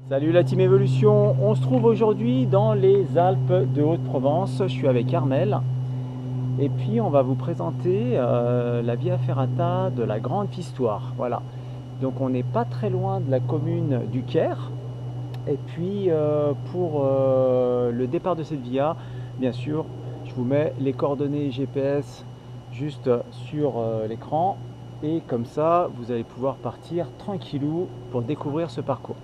Salut la team Evolution, on se trouve aujourd'hui dans les Alpes de Haute-Provence. Je suis avec Armel et puis on va vous présenter la Via Ferrata de la Grande Histoire. Voilà, donc on n'est pas très loin de la commune du Caire. Et puis pour le départ de cette via, bien sûr, je vous mets les coordonnées GPS juste sur l'écran. Et comme ça, vous allez pouvoir partir tranquillou pour découvrir ce parcours.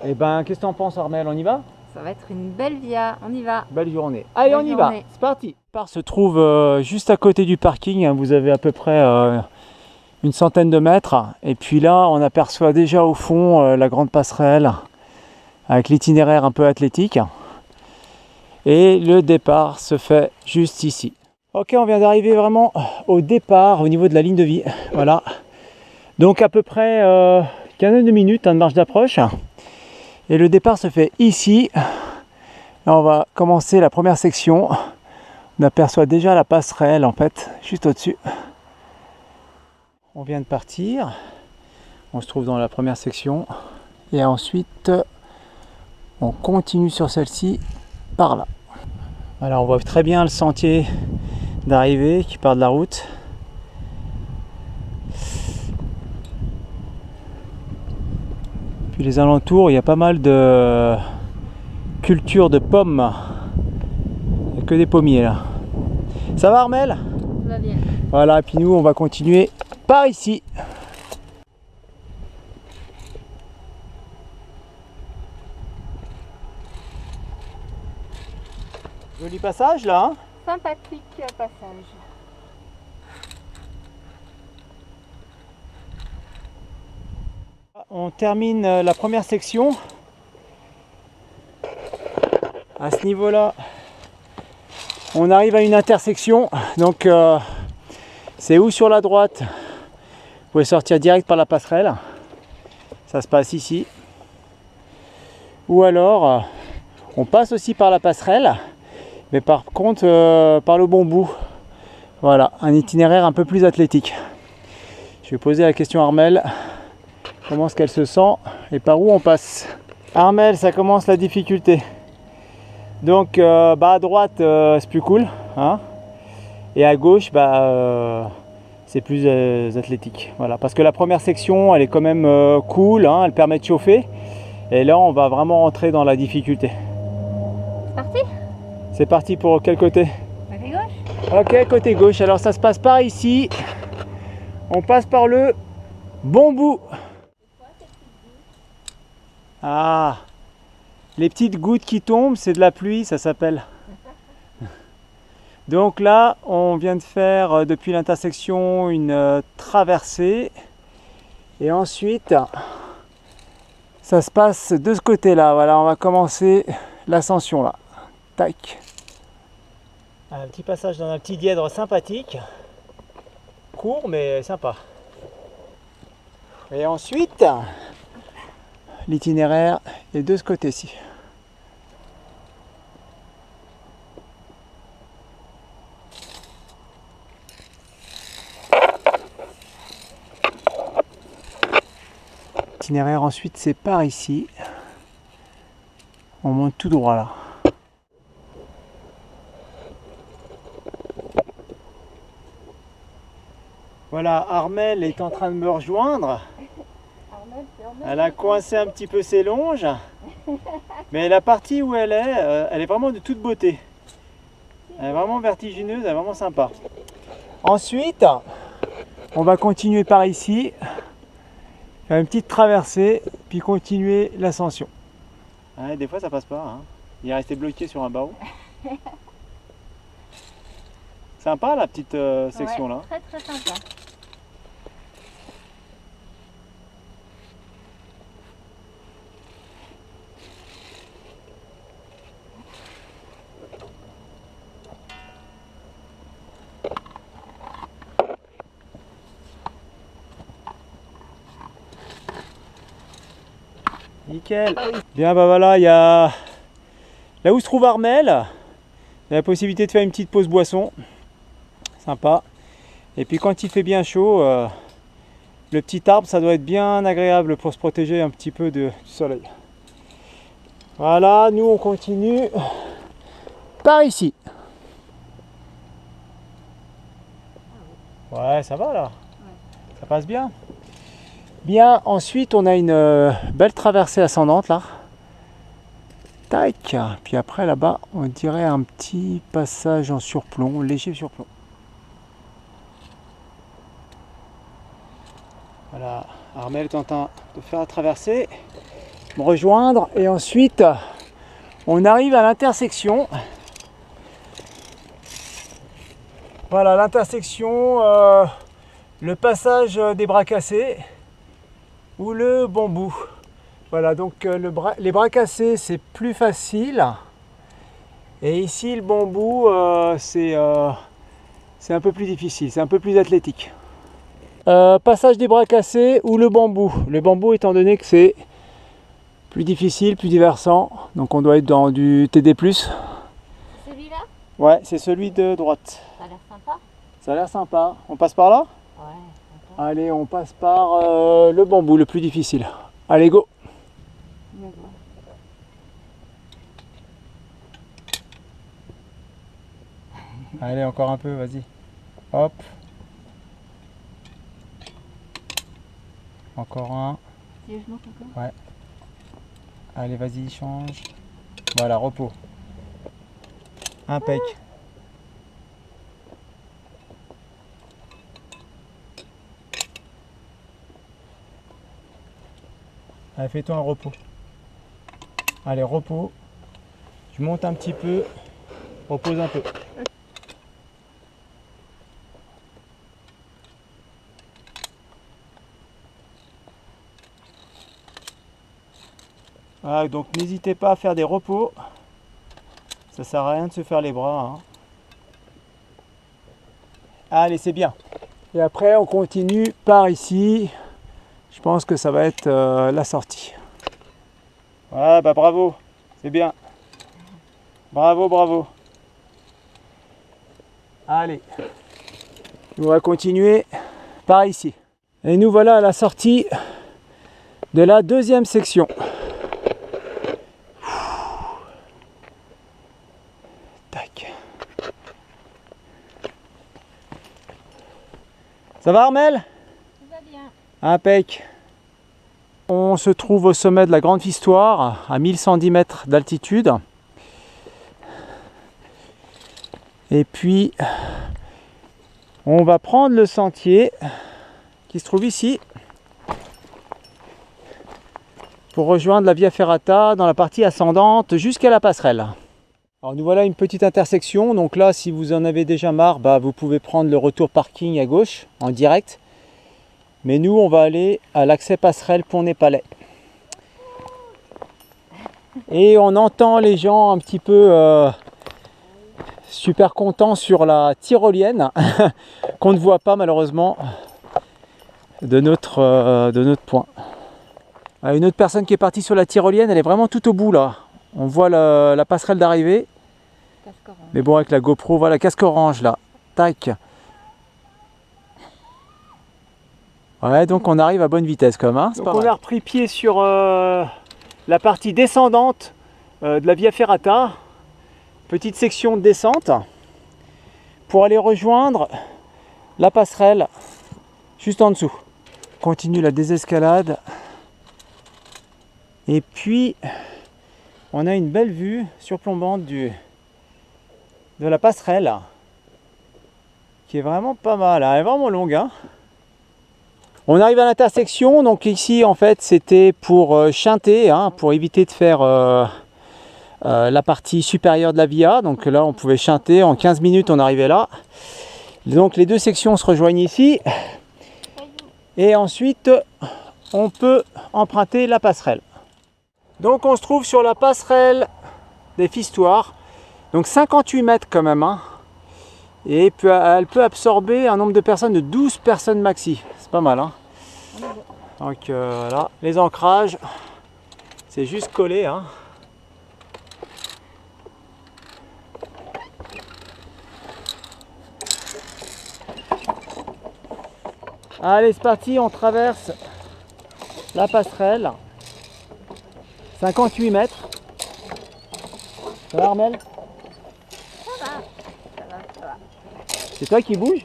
Eh ben, qu'est-ce que t'en penses, Armel? On y va? Ça va être une belle via, on y va. Belle journée. Allez, Belle on y va. journée. C'est parti. Le parc se trouve juste à côté du parking. Vous avez à peu près une centaine de mètres. Et puis là, on aperçoit déjà au fond la grande passerelle avec l'itinéraire un peu athlétique. Et le départ se fait juste ici. Ok, on vient d'arriver vraiment au départ, au niveau de la ligne de vie. Voilà. Donc à peu près quinzaine de minutes de marche d'approche. Et le départ se fait ici. Là, on va commencer la première section. On aperçoit déjà la passerelle en fait, juste au-dessus. On vient de partir. On se trouve dans la première section. Et ensuite, on continue sur celle-ci par là. Voilà, on voit très bien le sentier d'arrivée qui part de la route. Puis les alentours, il y a pas mal de culture de pommes. Il n'y a que des pommiers là. Ça va, Armel? Ça va bien. Voilà, et puis nous on va continuer par ici. Joli passage là, hein? Sympathique passage. On termine la première section. À ce niveau-là, on arrive à une intersection. Donc c'est où sur la droite? Vous pouvez sortir direct par la passerelle. Ça se passe ici. Ou alors, on passe aussi par la passerelle, mais par contre par le bon bout. Voilà, un itinéraire un peu plus athlétique. Je vais poser la question à Armel. Comment est-ce qu'elle se sent et par où on passe? Armel, ça commence la difficulté. Donc à droite c'est plus cool, hein, et à gauche c'est plus athlétique. Voilà, parce que la première section elle est quand même cool, hein, elle permet de chauffer. Et là on va vraiment rentrer dans la difficulté. C'est parti? C'est parti pour quel côté? Côté gauche? Ok, côté gauche. Alors ça se passe par ici. On passe par le bon bout. Ah, les petites gouttes qui tombent, c'est de la pluie, ça s'appelle. Donc là, on vient de faire depuis l'intersection une traversée. Et ensuite, ça se passe de ce côté-là. Voilà, on va commencer l'ascension là. Tac. Un petit passage dans un petit dièdre sympathique. Court mais sympa. Et ensuite, l'itinéraire est de ce côté-ci. L'itinéraire ensuite c'est par ici. On monte tout droit là. Voilà, Armel est en train de me rejoindre. Elle a coincé un petit peu ses longes. Mais la partie où elle est vraiment de toute beauté. Elle est vraiment vertigineuse, elle est vraiment sympa. Ensuite, on va continuer par ici. Faire une petite traversée, puis continuer l'ascension. Ouais, des fois ça passe pas, hein. Il est resté bloqué sur un barreau. Sympa la petite section là. Très très sympa. Nickel. Bien, bah voilà, il y a là où se trouve Armel. Il y a la possibilité de faire une petite pause boisson. Sympa. Et puis quand il fait bien chaud, le petit arbre, ça doit être bien agréable pour se protéger un petit peu du soleil. Voilà, nous on continue par ici. Ouais, ça va là. Ça passe bien. Bien, ensuite on a une belle traversée ascendante là. Tac. Puis après là-bas, on dirait un petit passage en surplomb, léger surplomb. Voilà, Armel est en train de faire la traversée, me rejoindre et ensuite on arrive à l'intersection. Voilà l'intersection, le passage des bras cassés ou le bambou. Voilà, donc les bras cassés c'est plus facile et ici le bambou c'est un peu plus difficile, c'est un peu plus athlétique. Passage des bras cassés ou le bambou. Le bambou étant donné que c'est plus difficile, plus diversant, donc on doit être dans du TD+. Celui-là? Ouais, c'est celui de droite. Ça a l'air sympa. Ça a l'air sympa. On passe par là? Ouais. Allez, on passe par le bambou, le plus difficile. Allez, go! Allez, encore un peu, vas-y. Hop. Encore un. Ouais. Allez, vas-y, change. Voilà, repos. Impec. Allez, fais-toi un repos. Allez, repos. Tu montes un petit peu. Repose un peu. Voilà, donc n'hésitez pas à faire des repos. Ça sert à rien de se faire les bras. Hein. Allez, c'est bien. Et après, on continue par ici. Je pense que ça va être la sortie. Ouais, bah bravo. C'est bien. Bravo, bravo. Allez. On va continuer par ici. Et nous voilà à la sortie de la deuxième section. Tac. Ça va Armel? Ça va bien. Impec. On se trouve au sommet de la Grande Histoire, à 1110 mètres d'altitude. Et puis, on va prendre le sentier qui se trouve ici pour rejoindre la Via Ferrata dans la partie ascendante jusqu'à la passerelle. Alors nous voilà à une petite intersection, donc là si vous en avez déjà marre, vous pouvez prendre le retour parking à gauche en direct. Mais nous on va aller à l'accès passerelle Pont-Népalais. Et on entend les gens un petit peu super contents sur la tyrolienne qu'on ne voit pas malheureusement de notre point. Une autre personne qui est partie sur la tyrolienne, elle est vraiment tout au bout là. On voit la passerelle d'arrivée. Mais bon, avec la GoPro, voilà, casque orange là. Tac. Ouais, donc on arrive à bonne vitesse quand même. Hein, donc on a repris pied sur la partie descendante de la Via Ferrata. Petite section de descente. Pour aller rejoindre la passerelle juste en dessous. On continue la désescalade. Et puis, on a une belle vue surplombante de la passerelle qui est vraiment pas mal, elle est vraiment longue. Hein. On arrive à l'intersection, donc ici en fait c'était pour shunter, hein, pour éviter de faire la partie supérieure de la via. Donc là on pouvait shunter, en 15 minutes on arrivait là. Donc les deux sections se rejoignent ici. Et ensuite on peut emprunter la passerelle. Donc on se trouve sur la passerelle des Fistoires, donc 58 mètres quand même, hein. Et elle peut absorber un nombre de personnes de 12 personnes maxi, c'est pas mal. Hein. Donc voilà, les ancrages, c'est juste collé. Hein. Allez, c'est parti, on traverse la passerelle. 58 mètres. Ça va Armel? Ça va. Ça va, ça va. C'est toi qui bouge?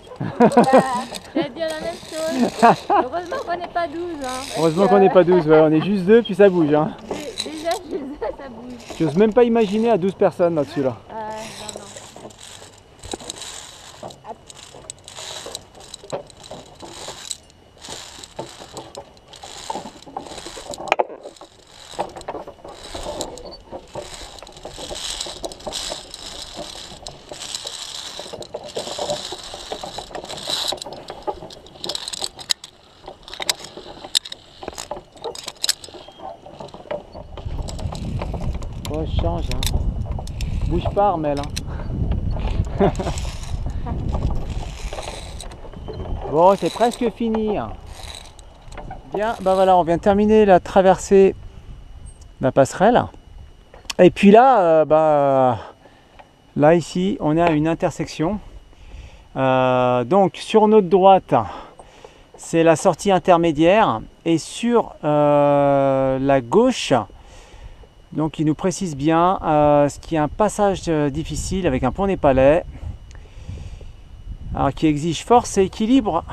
J'allais dire la même chose. Heureusement qu'on n'est pas 12. Hein. Heureusement qu'on n'est pas 12, ouais, on est juste 2 puis ça bouge. Hein. Déjà, chez eux, ça bouge. J'ose même pas imaginer à 12 personnes là-dessus là. Non, non. Oh, je change. Hein. Bouge pas Armel. Hein. Bon, c'est presque fini. Bien, bah voilà, on vient de terminer la traversée de la passerelle. Et puis là, là ici, on est à une intersection. Donc sur notre droite, c'est la sortie intermédiaire. Et sur la gauche, donc il nous précise bien ce qui est un passage difficile avec un pont népalais. Alors, qui exige force et équilibre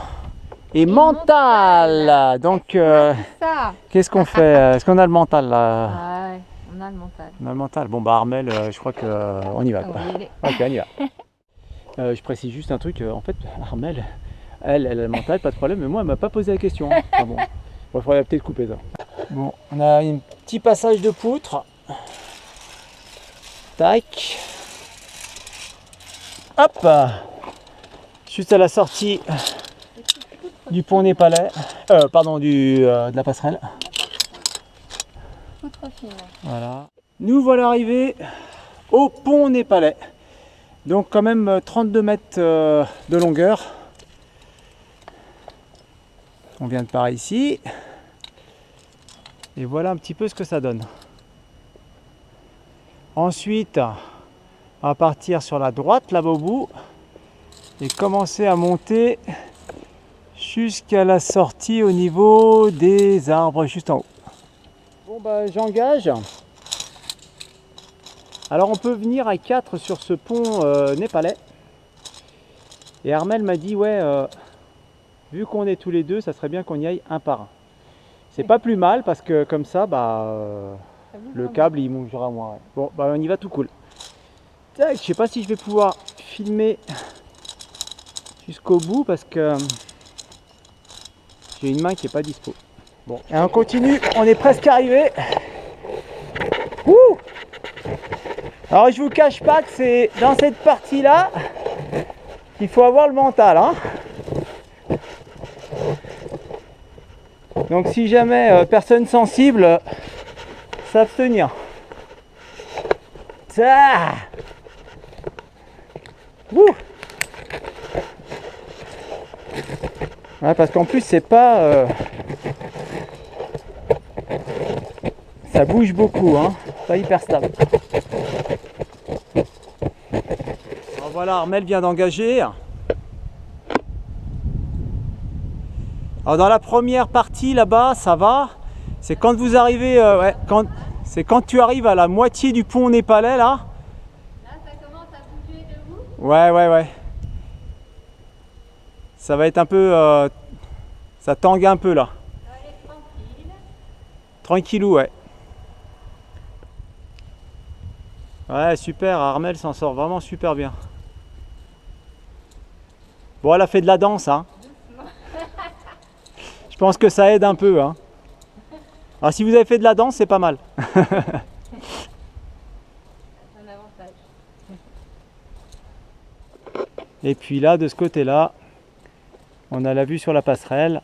et mental. Donc, qu'est-ce qu'on fait? Est-ce qu'on a le mental là? Ouais, on a le mental. On a le mental. Bon, bah Armel, je crois qu'on y va. Quoi. Ok, on y va. Je précise juste un truc. En fait, Armel, elle a le mental, pas de problème. Mais moi, elle m'a pas posé la question. Hein. Ah bon, il faudrait peut-être couper ça. Bon, on a un petit passage de poutre. Tac. Hop. Juste à la sortie du pont népalais, pardon, de la passerelle. Poutre fine. Voilà. Nous voilà arrivés au pont népalais. Donc quand même 32 mètres de longueur. On vient de par ici. Et voilà un petit peu ce que ça donne. Ensuite, on va partir sur la droite, là-bas au bout. Et commencer à monter jusqu'à la sortie au niveau des arbres juste en haut. Bon bah j'engage. Alors on peut venir à 4 sur ce pont népalais. Et Armel m'a dit ouais, vu qu'on est tous les deux, ça serait bien qu'on y aille un par un. C'est pas plus mal parce que comme ça, le câble il bougera moins. Ouais. Bon bah on y va tout cool. Tac, je sais pas si je vais pouvoir filmer jusqu'au bout parce que j'ai une main qui est pas dispo. Bon, et on continue, on est presque arrivé. Ouh, alors je vous cache pas que c'est dans cette partie là qu'il faut avoir le mental. Hein. Donc si jamais personne sensible, s'abstenir. Ouh. Ouais, parce qu'en plus c'est pas ça bouge beaucoup, hein. Pas hyper stable. Alors voilà, Armel vient d'engager. Alors dans la première partie là-bas, ça va. C'est quand vous arrivez, c'est quand tu arrives à la moitié du pont népalais là. Là, ça commence à bouger debout. Ouais. Ça va être un peu, ça tangue un peu là. Allez, tranquille. Tranquillou, ouais. Ouais, super, Armel s'en sort vraiment super bien. Bon, elle a fait de la danse, hein. Je pense que ça aide un peu, hein. Alors si vous avez fait de la danse, c'est pas mal. Un avantage. Et puis là, de ce côté-là, on a la vue sur la passerelle.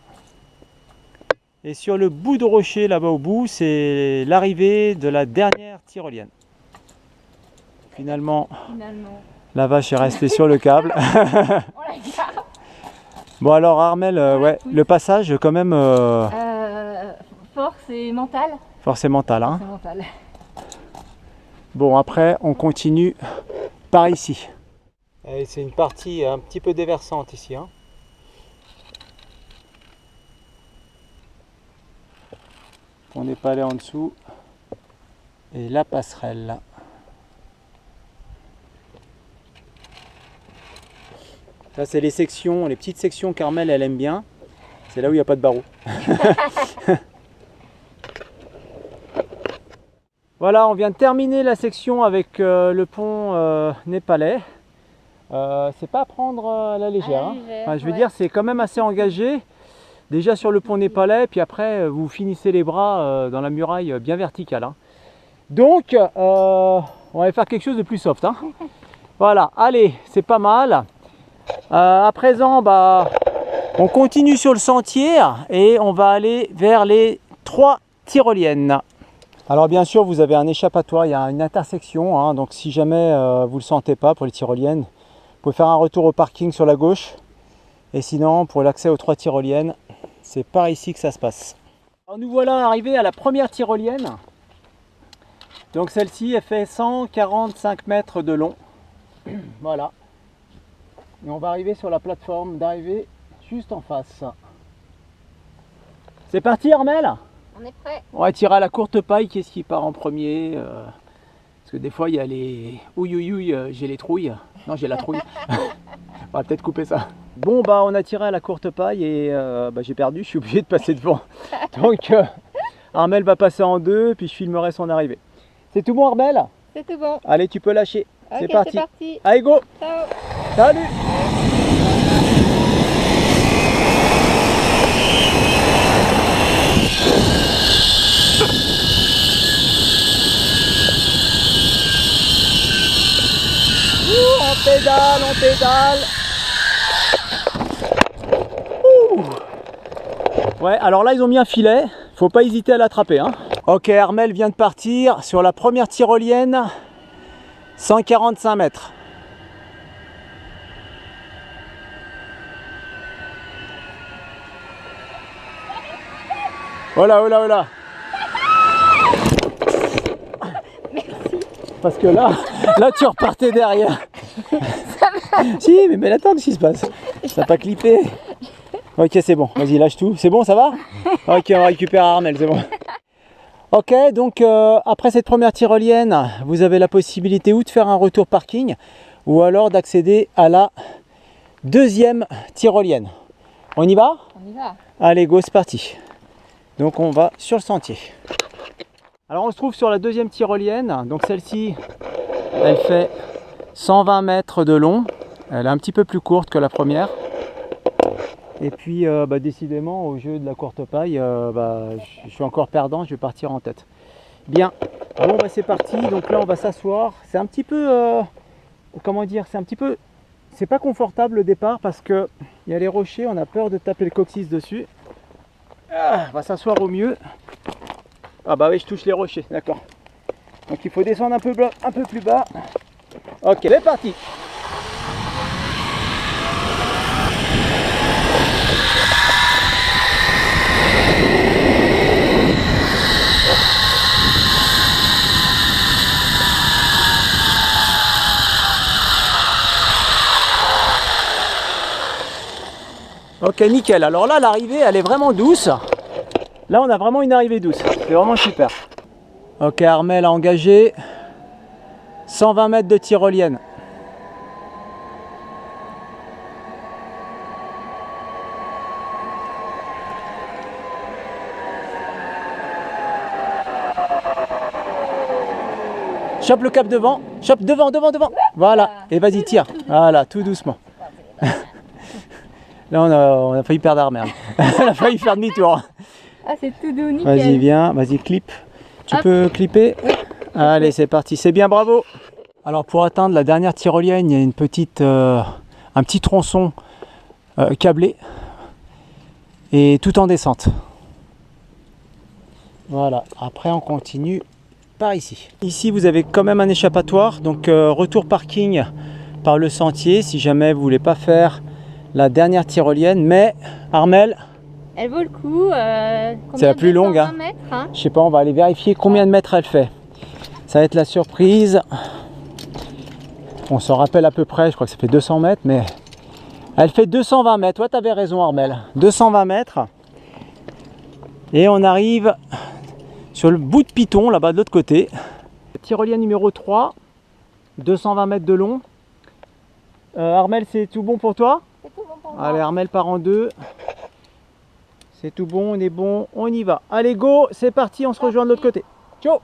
Et sur le bout de rocher, là-bas au bout, c'est l'arrivée de la dernière tyrolienne. Finalement, la vache est restée sur le câble. On la garde. Bon alors Armel, ouais, le passage quand même... Force et mental. Force et mental, hein. C'est mental. Bon, après, on continue par ici. C'est une partie un petit peu déversante ici, hein. On n'est pas allé en dessous. Et la passerelle. Ça c'est les sections, les petites sections qu'Armelle elle aime bien. C'est là où il n'y a pas de barreaux. Voilà, on vient de terminer la section avec le pont népalais. C'est pas à prendre à la légère. Hein. Enfin, je veux dire, c'est quand même assez engagé. Déjà sur le pont népalais, puis après vous finissez les bras dans la muraille bien verticale. Hein. Donc, on va faire quelque chose de plus soft. Hein. Voilà, allez, c'est pas mal. À présent, on continue sur le sentier et on va aller vers les 3 tyroliennes. Alors bien sûr, vous avez un échappatoire, il y a une intersection, hein, donc si jamais vous ne le sentez pas pour les tyroliennes, vous pouvez faire un retour au parking sur la gauche. Et sinon, pour l'accès aux 3 tyroliennes, c'est par ici que ça se passe. Alors nous voilà arrivés à la première tyrolienne. Donc celle-ci, elle fait 145 mètres de long. Voilà. Et on va arriver sur la plateforme d'arrivée juste en face. C'est parti Armelle ? On est prêt. On va tirer à la courte paille, qui est-ce qui part en premier parce que des fois il y a les ouïe, j'ai les trouilles. Non, j'ai la trouille. On va peut-être couper ça. Bon, on a tiré à la courte paille et j'ai perdu, je suis obligé de passer devant. Donc Armelle va passer en 2, puis je filmerai son arrivée. C'est tout bon Armelle ? C'est tout bon. Allez, tu peux lâcher. Ok, c'est parti. c'est parti. Allez, go. Ciao. Salut. On pédale, on pédale. Ouais, alors là ils ont mis un filet, faut pas hésiter à l'attraper. Hein. Ok, Armelle vient de partir sur la première tyrolienne, 145 mètres. Voilà, voilà, voilà. Parce que là tu repartais derrière. Si, mais attends, qu'est-ce qui se passe? Ça n'a pas clippé. Ok, c'est bon, vas-y, lâche tout. C'est bon, ça va? Ok, on récupère Armelle, c'est bon. Ok, donc après cette première tyrolienne, vous avez la possibilité ou de faire un retour parking ou alors d'accéder à la deuxième tyrolienne. On y va? On y va. Allez, go, c'est parti. Donc on va sur le sentier. Alors on se trouve sur la deuxième tyrolienne. Donc celle-ci, elle fait 120 mètres de long. Elle est un petit peu plus courte que la première. Et puis décidément au jeu de la courte paille, je suis encore perdant, je vais partir en tête. Bien, bon c'est parti, donc là on va s'asseoir. C'est un petit peu, comment dire, c'est pas confortable le départ parce que il y a les rochers, on a peur de taper le coccyx dessus. On va s'asseoir au mieux. Ah bah oui, je touche les rochers, d'accord. Donc il faut descendre un peu plus bas. Ok, c'est parti. Ok, nickel. Alors là, l'arrivée, elle est vraiment douce. Là, on a vraiment une arrivée douce. C'est vraiment super. Ok, Armelle a engagé 120 mètres de tyrolienne. Chope le cap devant. Chope devant. Voilà. Et vas-y, tire. Voilà, tout doucement. Là, on a failli perdre Armelle. On a failli faire demi-tour. Ah, c'est tout doux, nickel. Vas-y, viens, vas-y, clip. Tu peux clipper? Oui. Allez, c'est parti. C'est bien, bravo. Alors, pour atteindre la dernière tyrolienne, il y a un petit tronçon câblé et tout en descente. Voilà. Après, on continue par ici. Ici, vous avez quand même un échappatoire. Donc, retour parking par le sentier si jamais vous voulez pas faire la dernière tyrolienne, mais Armelle, elle vaut le coup. C'est la plus longue. Hein. Mètres, hein. Je sais pas, on va aller vérifier combien de mètres elle fait. Ça va être la surprise. On s'en rappelle à peu près, je crois que ça fait 200 mètres, mais elle fait 220 mètres. Toi, tu avais raison, Armelle. 220 mètres. Et on arrive sur le bout de Piton, là-bas de l'autre côté. Tyrolienne numéro 3, 220 mètres de long. Armelle, c'est tout bon pour toi? Allez, Armel part en deux. C'est tout bon, on est bon, on y va. Allez, go, c'est parti, on se rejoint de l'autre côté. Ciao.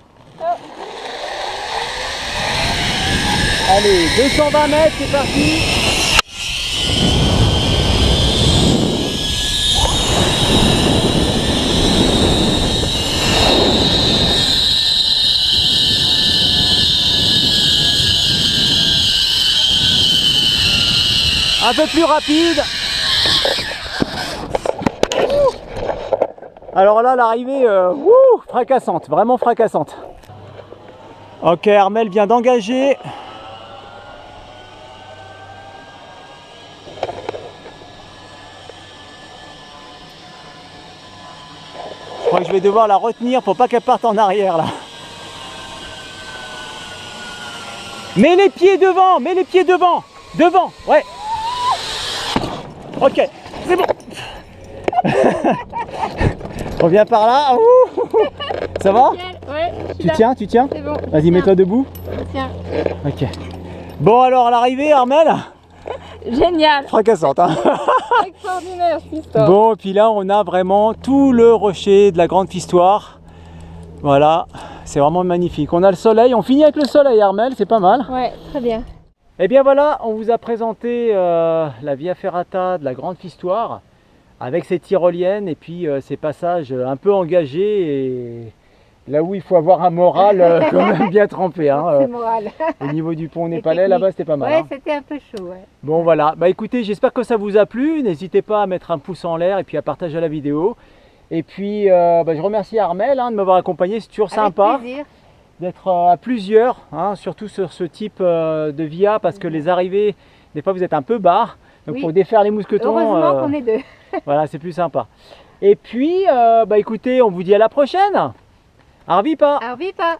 Allez, 220 mètres, c'est parti. Un peu plus rapide. Alors là, l'arrivée, fracassante, vraiment fracassante. Ok, Armel vient d'engager. Je crois que je vais devoir la retenir pour pas qu'elle parte en arrière là. Mets les pieds devant, mets les pieds devant. Devant, ouais. Ok, c'est bon. Reviens par là. Ça va? Ouais, tu tiens, tu tiens? C'est bon. Vas-y, mets-toi debout. Tiens. Ok. Bon alors, à l'arrivée, Armel? Génial. Fracassante, hein. Extraordinaire cette histoire. Bon, et puis là, on a vraiment tout le rocher de la Grande Pistoire. Voilà, c'est vraiment magnifique. On a le soleil, on finit avec le soleil, Armel, c'est pas mal. Ouais, très bien. Et bien voilà, on vous a présenté la Via Ferrata de la Grande Pistoire avec ses tyroliennes et puis ses passages un peu engagés et là où il faut avoir un moral quand même bien trempé. Hein, C'est moral. au niveau du pont Népalais, là-bas, c'était pas mal. Ouais, hein. c'était un peu chaud. Ouais. Bon voilà, bah écoutez, j'espère que ça vous a plu. N'hésitez pas à mettre un pouce en l'air et puis à partager la vidéo. Et puis je remercie Armel de m'avoir accompagné, c'est toujours sympa. Avec plaisir. D'être à plusieurs, hein, surtout sur ce type de via, parce que les arrivées, des fois vous êtes un peu bas, donc Oui. pour défaire les mousquetons, Heureusement qu'on est deux. voilà, c'est plus sympa. Et puis, écoutez, on vous dit à la prochaine. Arvipa. Arvipa.